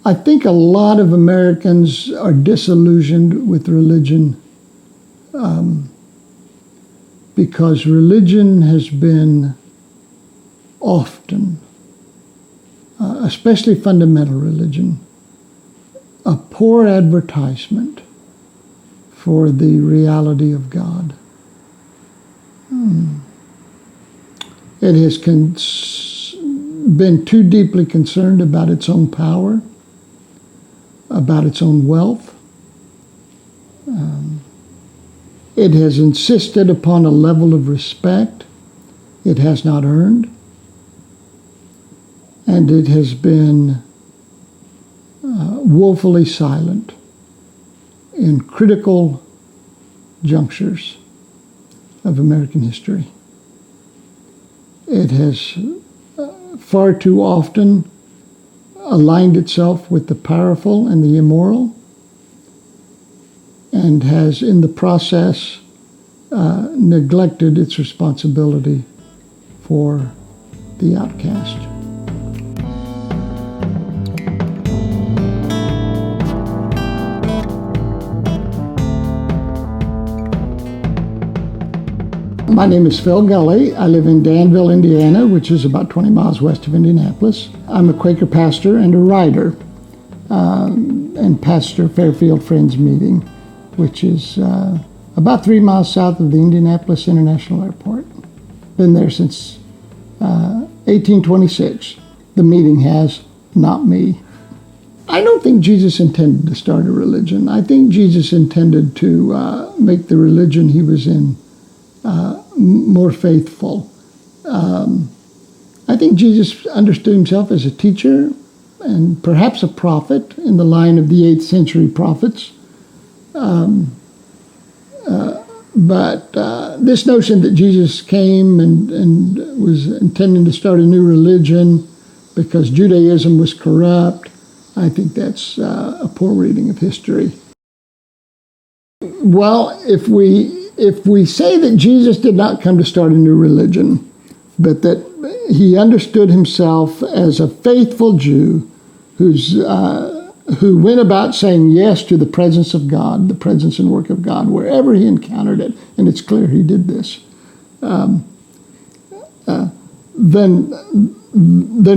I think a lot of Americans are disillusioned with religion because religion has been often, especially fundamental religion, a poor advertisement for the reality of God. It has been too deeply concerned about its own power, about its own wealth. It has insisted upon a level of respect it has not earned. And it has been woefully silent in critical junctures of American history. It has far too often aligned itself with the powerful and the immoral, and has in the process neglected its responsibility for the outcast. My name is Phil Gulley. I live in Danville, Indiana, which is about 20 miles west of Indianapolis. I'm a Quaker pastor and a writer, and pastor Fairfield Friends Meeting, which is about 3 miles south of the Indianapolis International Airport. Been there since 1826. The meeting has, not me. I don't think Jesus intended to start a religion. I think Jesus intended to make the religion he was in more faithful. I think Jesus understood himself as a teacher and perhaps a prophet in the line of the 8th century prophets. But this notion that Jesus came and was intending to start a new religion because Judaism was corrupt, I think that's a poor reading of history. Well, if we say that Jesus did not come to start a new religion, but that he understood himself as a faithful Jew who went about saying yes to the presence of God, the presence and work of God, wherever he encountered it, and it's clear he did this, then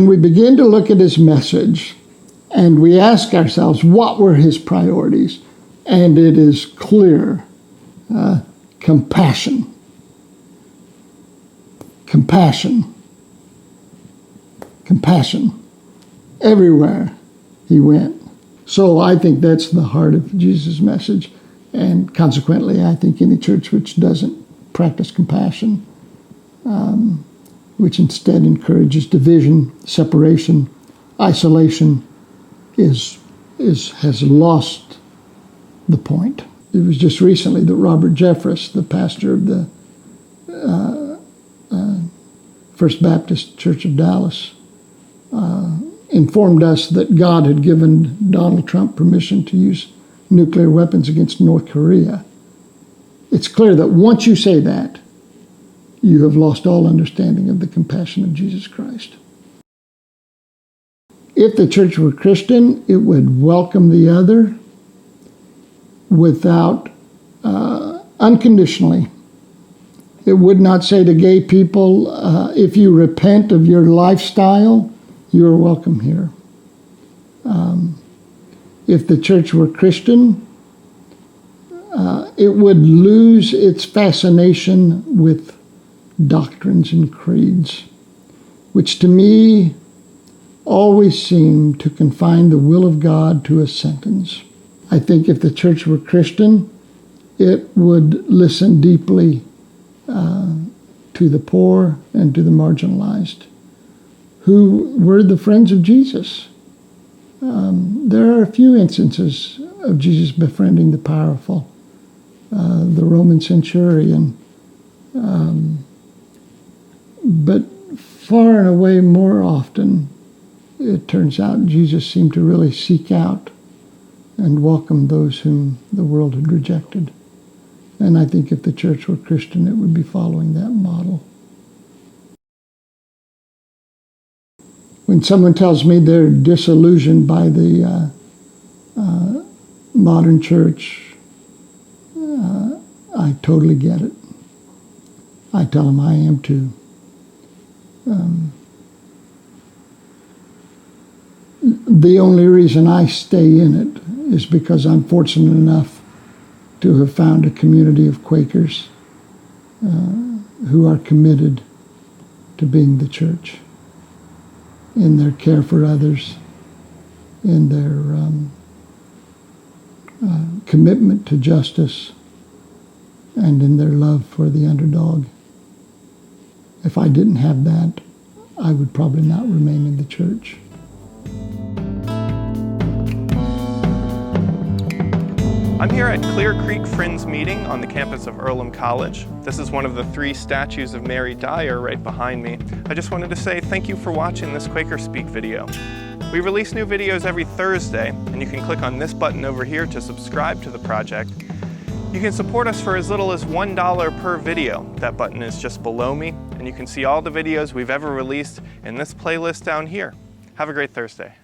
we begin to look at his message, and we ask ourselves, what were his priorities? And it is clear. Compassion. Compassion. Compassion. Everywhere he went. So I think that's the heart of Jesus' message. And consequently, I think any church which doesn't practice compassion, which instead encourages division, separation, isolation, has lost the point. It was just recently that Robert Jeffress, the pastor of the First Baptist Church of Dallas, informed us that God had given Donald Trump permission to use nuclear weapons against North Korea. It's clear that once you say that, you have lost all understanding of the compassion of Jesus Christ. If the church were Christian, it would welcome the other without, unconditionally. It would not say to gay people, if you repent of your lifestyle, you are welcome here. If the church were Christian, it would lose its fascination with doctrines and creeds, which to me always seem to confine the will of God to a sentence. I think if the church were Christian, it would listen deeply to the poor and to the marginalized, who were the friends of Jesus. There are a few instances of Jesus befriending the powerful, the Roman centurion, but far and away more often, it turns out Jesus seemed to really seek out and welcome those whom the world had rejected. And I think if the church were Christian, it would be following that model. when someone tells me they're disillusioned by the modern church, I totally get it. I tell them I am too. The only reason I stay in it is because I'm fortunate enough to have found a community of Quakers who are committed to being the church in their care for others, in their commitment to justice, and in their love for the underdog. If I didn't have that, I would probably not remain in the church. I'm here at Clear Creek Friends Meeting on the campus of Earlham College. This is one of the 3 statues of Mary Dyer right behind me. I just wanted to say thank you for watching this QuakerSpeak video. We release new videos every Thursday, and you can click on this button over here to subscribe to the project. You can support us for as little as $1 per video. That button is just below me, and you can see all the videos we've ever released in this playlist down here. Have a great Thursday.